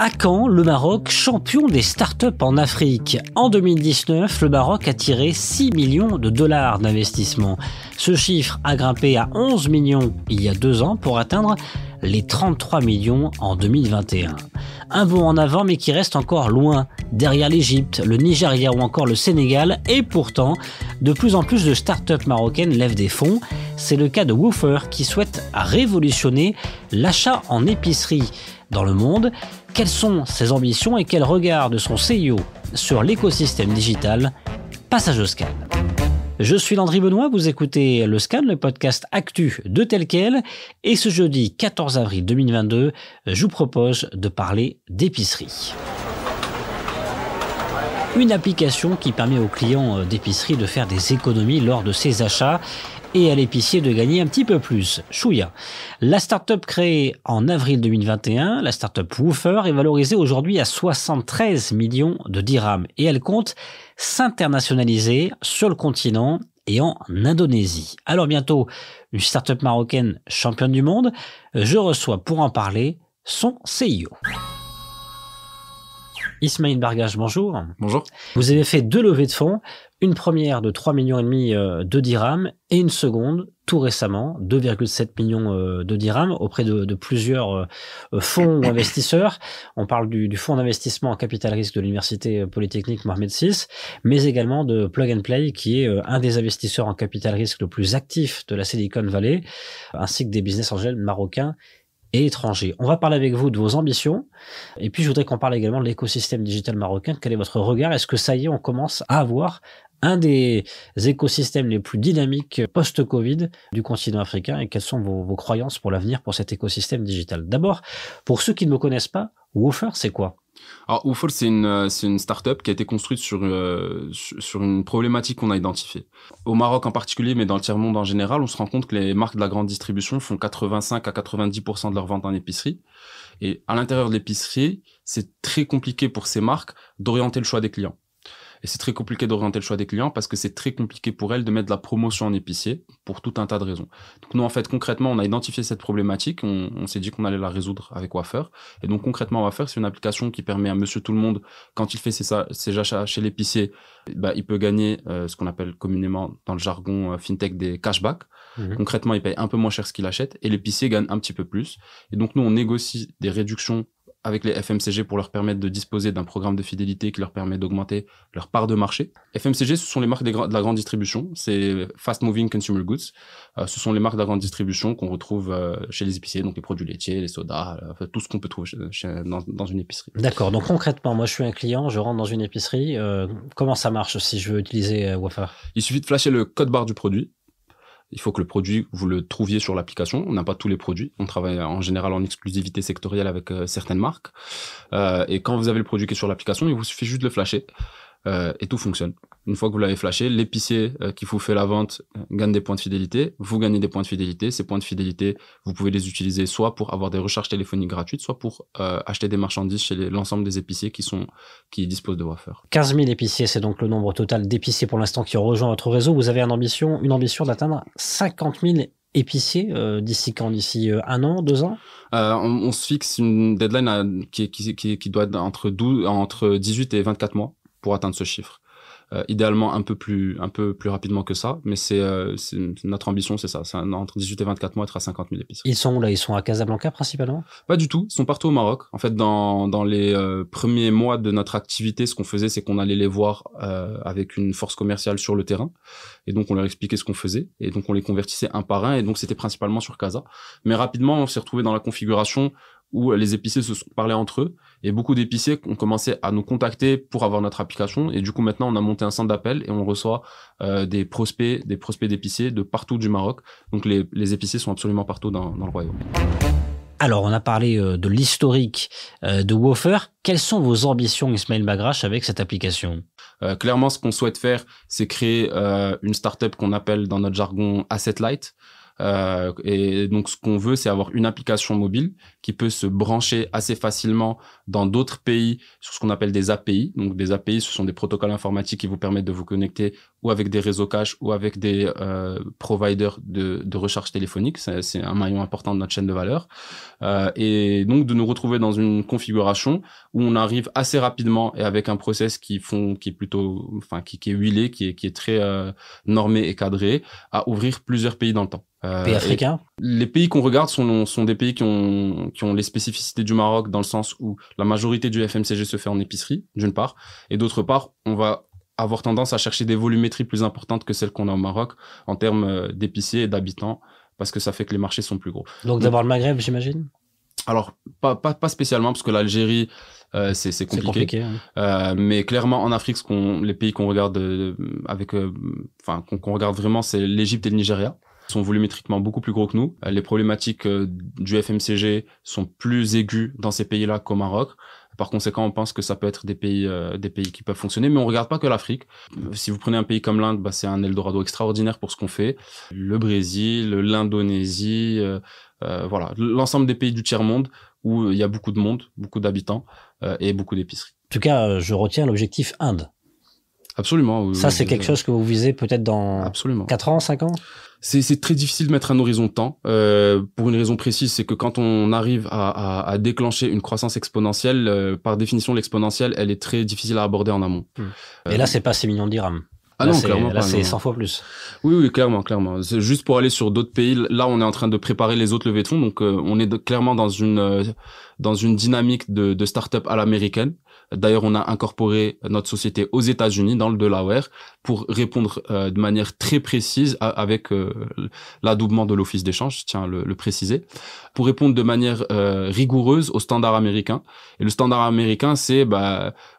À Caen, le Maroc, champion des startups en Afrique. En 2019, le Maroc a tiré 6 millions de dollars d'investissement. Ce chiffre a grimpé à 11 millions il y a 2 ans pour atteindre les 33 millions en 2021. Un bond en avant mais qui reste encore loin, derrière l'Égypte, le Nigeria ou encore le Sénégal. Et pourtant, de plus en plus de startups marocaines lèvent des fonds. C'est le cas de Woofer qui souhaite révolutionner l'achat en épicerie dans le monde. Quelles sont ses ambitions et quel regard de son CEO sur l'écosystème digital? Passage au scan. Je suis Landry Benoît, vous écoutez le Scan, le podcast actu de Tel Quel. Et ce jeudi 14 avril 2022, je vous propose de parler d'épicerie. Une application qui permet aux clients d'épicerie de faire des économies lors de ses achats et à l'épicier de gagner un petit peu plus. Chouïa. La start-up créée en avril 2021, la start-up Woofer, est valorisée aujourd'hui à 73 millions de dirhams et elle compte s'internationaliser sur le continent et en Indonésie. Alors bientôt, une start-up marocaine championne du monde. Je reçois pour en parler son CEO. Ismail Bargach, bonjour. Bonjour. Vous avez fait 2 levées de fonds, une première de 3,5 millions de dirhams et une seconde, tout récemment, 2,7 millions de dirhams auprès de plusieurs fonds ou investisseurs. On parle du fonds d'investissement en capital risque de l'Université Polytechnique Mohamed VI, mais également de Plug and Play, qui est un des investisseurs en capital risque le plus actif de la Silicon Valley, ainsi que des business angels marocains et étrangers. On va parler avec vous de vos ambitions. Et puis, je voudrais qu'on parle également de l'écosystème digital marocain. Quel est votre regard? Est-ce que ça y est, on commence à avoir un des écosystèmes les plus dynamiques post-Covid du continent africain? Et quelles sont vos croyances pour l'avenir pour cet écosystème digital? D'abord, pour ceux qui ne me connaissent pas, Woofer, c'est quoi? Alors, Woofer, c'est une start-up qui a été construite sur une problématique qu'on a identifiée. Au Maroc en particulier, mais dans le tiers-monde en général, on se rend compte que les marques de la grande distribution font 85 à 90% de leurs ventes en épicerie. Et à l'intérieur de l'épicerie, c'est très compliqué pour ces marques d'orienter le choix des clients. Et c'est très compliqué d'orienter le choix des clients parce que c'est très compliqué pour elles de mettre de la promotion en épicier pour tout un tas de raisons. Donc nous, en fait, concrètement, on a identifié cette problématique, on s'est dit qu'on allait la résoudre avec Woofer. Et donc concrètement, Woofer, c'est une application qui permet à monsieur tout le monde, quand il fait ses achats chez l'épicier, il peut gagner ce qu'on appelle communément dans le jargon fintech des cashbacks. Concrètement, il paye un peu moins cher ce qu'il achète et l'épicier gagne un petit peu plus. Et donc nous, on négocie des réductions avec les FMCG pour leur permettre de disposer d'un programme de fidélité qui leur permet d'augmenter leur part de marché. FMCG, ce sont les marques de la grande distribution, c'est Fast Moving Consumer Goods. Ce sont les marques de la grande distribution qu'on retrouve chez les épiciers, donc les produits laitiers, les sodas, tout ce qu'on peut trouver dans une épicerie. D'accord, donc concrètement, moi je suis un client, je rentre dans une épicerie, comment ça marche si je veux utiliser Woofer? Il suffit de flasher le code barre du produit. Il faut que le produit, vous le trouviez sur l'application. On n'a pas tous les produits. On travaille en général en exclusivité sectorielle avec certaines marques. Et quand vous avez le produit qui est sur l'application, il vous suffit juste de le flasher et tout fonctionne. Une fois que vous l'avez flashé, l'épicier qui vous fait la vente gagne des points de fidélité. Vous gagnez des points de fidélité. Ces points de fidélité, vous pouvez les utiliser soit pour avoir des recharges téléphoniques gratuites, soit pour acheter des marchandises chez l'ensemble des épiciers qui disposent de Woofer. 15 000 épiciers, c'est donc le nombre total d'épiciers pour l'instant qui ont rejoint votre réseau. Vous avez une ambition d'atteindre 50 000 épiciers d'ici quand? D'ici 1 an, 2 ans? On se fixe une deadline qui doit être entre 18 et 24 mois pour atteindre ce chiffre. Idéalement un peu plus rapidement que ça, mais c'est notre ambition, c'est ça. C'est entre 18 et 24 mois, être à 50 000 épiceries. Ils sont où là? Ils sont à Casablanca principalement? Pas du tout. Ils sont partout au Maroc. En fait, dans les premiers mois de notre activité, ce qu'on faisait, c'est qu'on allait les voir avec une force commerciale sur le terrain. Et donc, on leur expliquait ce qu'on faisait. Et donc, on les convertissait un par un. Et donc, c'était principalement sur Casa. Mais rapidement, on s'est retrouvé dans la configuration où les épiciers se sont parlé entre eux et beaucoup d'épiciers ont commencé à nous contacter pour avoir notre application et du coup maintenant on a monté un centre d'appel et on reçoit des prospects d'épiciers de partout du Maroc. Donc les épiciers sont absolument partout dans le royaume. Alors, on a parlé de l'historique de Woofer. Quelles sont vos ambitions, Ismail Bargach, avec cette application? Clairement, ce qu'on souhaite faire, c'est créer une startup qu'on appelle dans notre jargon asset light. Et donc, ce qu'on veut, c'est avoir une application mobile qui peut se brancher assez facilement dans d'autres pays sur ce qu'on appelle des API. Donc, des API, ce sont des protocoles informatiques qui vous permettent de vous connecter ou avec des réseaux cash ou avec des providers de recharge téléphonique. C'est un maillon important de notre chaîne de valeur. Et donc de nous retrouver dans une configuration où on arrive assez rapidement et avec un process qui est plutôt, enfin qui est huilé, qui est très normé et cadré, à ouvrir plusieurs pays dans le temps. Pays africains? Les pays qu'on regarde sont des pays qui ont les spécificités du Maroc, dans le sens où la majorité du FMCG se fait en épicerie, d'une part, et d'autre part, on va avoir tendance à chercher des volumétries plus importantes que celles qu'on a au Maroc en termes d'épiciers et d'habitants, parce que ça fait que les marchés sont plus gros. Donc d'abord le Maghreb, j'imagine? Alors, pas spécialement, parce que l'Algérie, c'est compliqué. C'est compliqué, hein. Mais clairement, en Afrique, les pays qu'on regarde qu'on regarde vraiment, c'est l'Égypte et le Nigeria. Ils sont volumétriquement beaucoup plus gros que nous. Les problématiques du FMCG sont plus aiguës dans ces pays-là qu'au Maroc. Par conséquent, on pense que ça peut être des pays qui peuvent fonctionner, mais on regarde pas que l'Afrique. Si vous prenez un pays comme l'Inde, c'est un Eldorado extraordinaire pour ce qu'on fait. Le Brésil, l'Indonésie, voilà, l'ensemble des pays du tiers-monde où il y a beaucoup de monde, beaucoup d'habitants et beaucoup d'épiceries. En tout cas, je retiens l'objectif Inde. Absolument. Oui, ça, c'est quelque chose que vous visez peut-être dans Absolument. 4 ans, 5 ans? C'est très difficile de mettre un horizon de temps, pour une raison précise, c'est que quand on arrive à déclencher une croissance exponentielle, par définition, l'exponentielle, elle est très difficile à aborder en amont. Et là, c'est pas 6 millions de dirhams. Ah là, non, clairement pas. Là, c'est non. 100 fois plus. Oui, clairement. C'est juste pour aller sur d'autres pays. Là, on est en train de préparer les autres levées de fonds, donc on est clairement dans une dynamique de start-up à l'américaine. D'ailleurs, on a incorporé notre société aux États-Unis dans le Delaware pour répondre de manière très précise avec l'adoubement de l'office d'échange, je tiens à le préciser, pour répondre de manière rigoureuse aux standards américains. Et le standard américain, c'est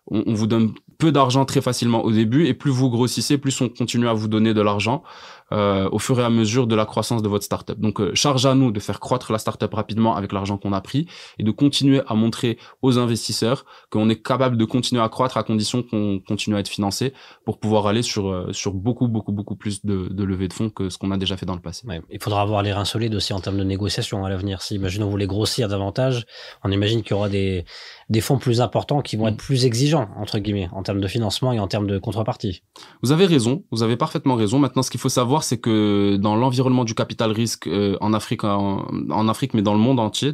on vous donne peu d'argent très facilement au début, et plus vous grossissez, plus on continue à vous donner de l'argent au fur et à mesure de la croissance de votre startup. Donc, charge à nous de faire croître la startup rapidement avec l'argent qu'on a pris et de continuer à montrer aux investisseurs qu'on est capable de continuer à croître à condition qu'on continue à être financé pour pouvoir aller sur beaucoup plus de levées de fonds que ce qu'on a déjà fait dans le passé. Ouais. Il faudra avoir les reins solides aussi en termes de négociation à l'avenir. Si, imaginons, vous voulez grossir davantage, on imagine qu'il y aura des fonds plus importants qui vont être plus exigeants, entre guillemets, en termes de financement et en termes de contrepartie. Vous avez raison, vous avez parfaitement raison. Maintenant, ce qu'il faut savoir, c'est que dans l'environnement du capital risque en Afrique, mais dans le monde entier,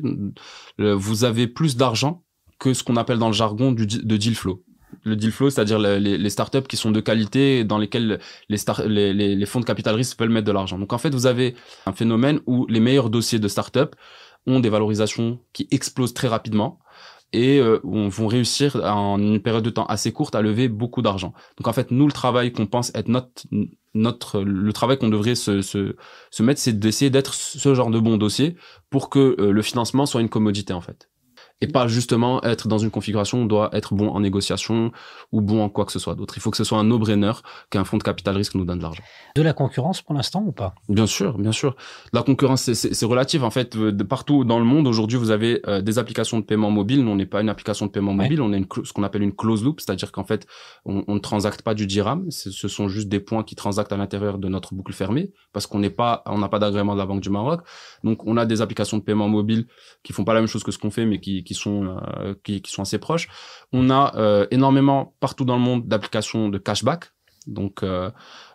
vous avez plus d'argent que ce qu'on appelle dans le jargon de deal flow. Le deal flow, c'est-à-dire les startups qui sont de qualité, dans lesquelles les fonds de capital risque veulent mettre de l'argent. Donc en fait, vous avez un phénomène où les meilleurs dossiers de startups ont des valorisations qui explosent très rapidement et vont réussir en une période de temps assez courte à lever beaucoup d'argent. Donc en fait, nous, le travail qu'on pense être le travail qu'on devrait se mettre, c'est d'essayer d'être ce genre de bon dossier pour que le financement soit une commodité en fait. Et pas justement être dans une configuration où on doit être bon en négociation ou bon en quoi que ce soit d'autre. Il faut que ce soit un no-brainer qu'un fonds de capital risque nous donne de l'argent. De la concurrence pour l'instant ou pas? Bien sûr. La concurrence, c'est relatif. En fait, de partout dans le monde, aujourd'hui, vous avez des applications de paiement mobile. Nous, on n'est pas une application de paiement mobile. On est ce qu'on appelle une closed loop, c'est-à-dire qu'en fait, on ne transacte pas du dirham. Ce sont juste des points qui transactent à l'intérieur de notre boucle fermée parce on n'a pas d'agrément de la Banque du Maroc. Donc, on a des applications de paiement mobile qui font pas la même chose que ce qu'on fait, mais qui sont assez proches. On a énormément partout dans le monde d'applications de cashback. Donc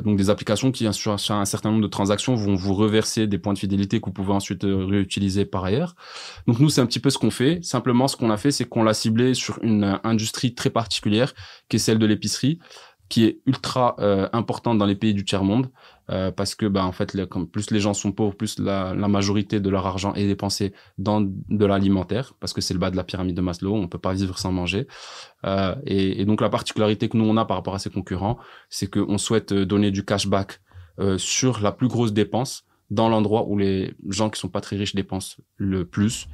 des applications qui, sur un certain nombre de transactions, vont vous reverser des points de fidélité que vous pouvez ensuite réutiliser par ailleurs. Donc nous, c'est un petit peu ce qu'on fait. Simplement, ce qu'on a fait, c'est qu'on l'a ciblé sur une industrie très particulière, qui est celle de l'épicerie, qui est ultra importante dans les pays du tiers-monde, parce que en fait, plus les gens sont pauvres, plus la majorité de leur argent est dépensé dans de l'alimentaire, parce que c'est le bas de la pyramide de Maslow, on peut pas vivre sans manger. Et donc la particularité que nous on a par rapport à ces concurrents, c'est qu'on souhaite donner du cashback sur la plus grosse dépense dans l'endroit où les gens qui sont pas très riches dépensent le plus.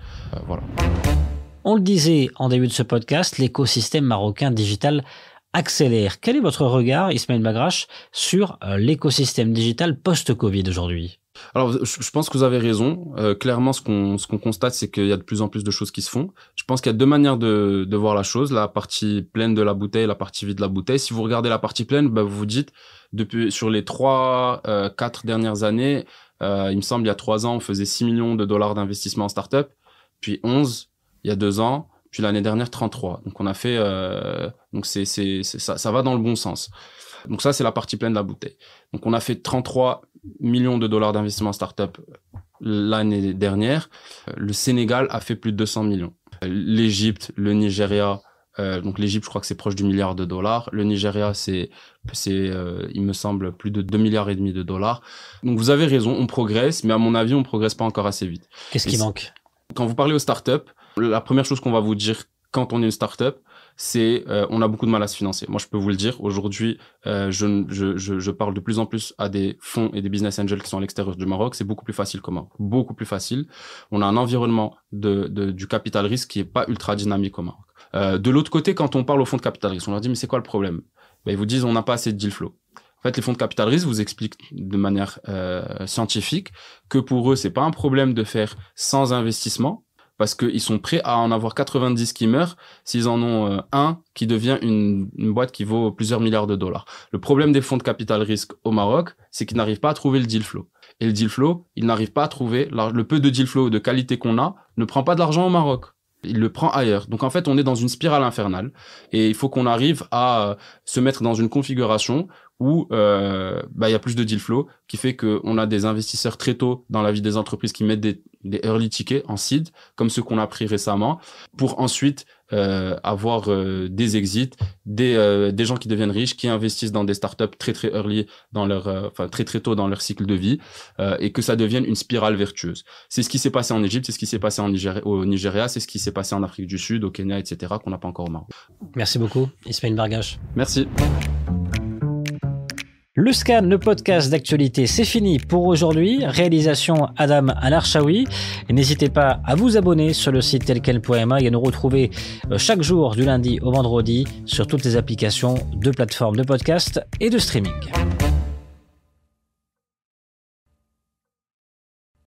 Voilà. On le disait en début de ce podcast, l'écosystème marocain digital accélère. Quel est votre regard, Ismaël Magrache, sur l'écosystème digital post-Covid aujourd'hui? Alors, je pense que vous avez raison. Clairement, ce qu'on constate, c'est qu'il y a de plus en plus de choses qui se font. Je pense qu'il y a deux manières de voir la chose, la partie pleine de la bouteille, la partie vide de la bouteille. Si vous regardez la partie pleine, vous vous dites, sur les 4 dernières années, il me semble, il y a 3 ans, on faisait 6 millions de dollars d'investissement en start-up, puis 11, il y a 2 ans, puis l'année dernière, 33. Donc on a fait, donc ça va dans le bon sens. Donc ça, c'est la partie pleine de la bouteille. Donc on a fait 33 millions de dollars d'investissement en start-up l'année dernière. Le Sénégal a fait plus de 200 millions. L'Égypte, le Nigeria, donc l'Égypte, je crois que c'est proche du milliard de dollars. Le Nigeria, c'est il me semble, plus de 2,5 milliards de dollars. Donc vous avez raison, on progresse, mais à mon avis, on progresse pas encore assez vite. Qu'est-ce qui manque? Quand vous parlez aux startups, la première chose qu'on va vous dire quand on est une startup, c'est on a beaucoup de mal à se financer. Moi, je peux vous le dire. Aujourd'hui, je parle de plus en plus à des fonds et des business angels qui sont à l'extérieur du Maroc. C'est beaucoup plus facile qu'au Maroc. Beaucoup plus facile. On a un environnement du capital risque qui est pas ultra dynamique au Maroc. De l'autre côté, quand on parle aux fonds de capital risque, on leur dit mais c'est quoi le problème? Ben, ils vous disent on n'a pas assez de deal flow. En fait, les fonds de capital risque vous expliquent de manière scientifique que pour eux, c'est pas un problème de faire sans investissement, parce qu'ils sont prêts à en avoir 90 qui meurent s'ils en ont un qui devient une boîte qui vaut plusieurs milliards de dollars. Le problème des fonds de capital risque au Maroc, c'est qu'ils n'arrivent pas à trouver le deal flow. Et le deal flow, ils n'arrivent pas à trouver, le peu de deal flow de qualité qu'on a ne prend pas de l'argent au Maroc. Il le prend ailleurs. Donc en fait, on est dans une spirale infernale et il faut qu'on arrive à se mettre dans une configuration où y a plus de deal flow, qui fait qu'on a des investisseurs très tôt dans la vie des entreprises qui mettent des early tickets en seed, comme ceux qu'on a pris récemment, pour ensuite avoir des exits, des gens qui deviennent riches, qui investissent dans des startups très très early dans leur, très très tôt dans leur cycle de vie, et que ça devienne une spirale vertueuse. C'est ce qui s'est passé en Égypte, c'est ce qui s'est passé au Nigeria, c'est ce qui s'est passé en Afrique du Sud, au Kenya, etc., qu'on n'a pas encore au Maroc. Merci beaucoup, Ismaël Bargache. Merci. Le Scan, le podcast d'actualité, c'est fini pour aujourd'hui. Réalisation Adam Al-Arshawi. N'hésitez pas à vous abonner sur le site telquel.ma et à nous retrouver chaque jour du lundi au vendredi sur toutes les applications de plateformes de podcast et de streaming.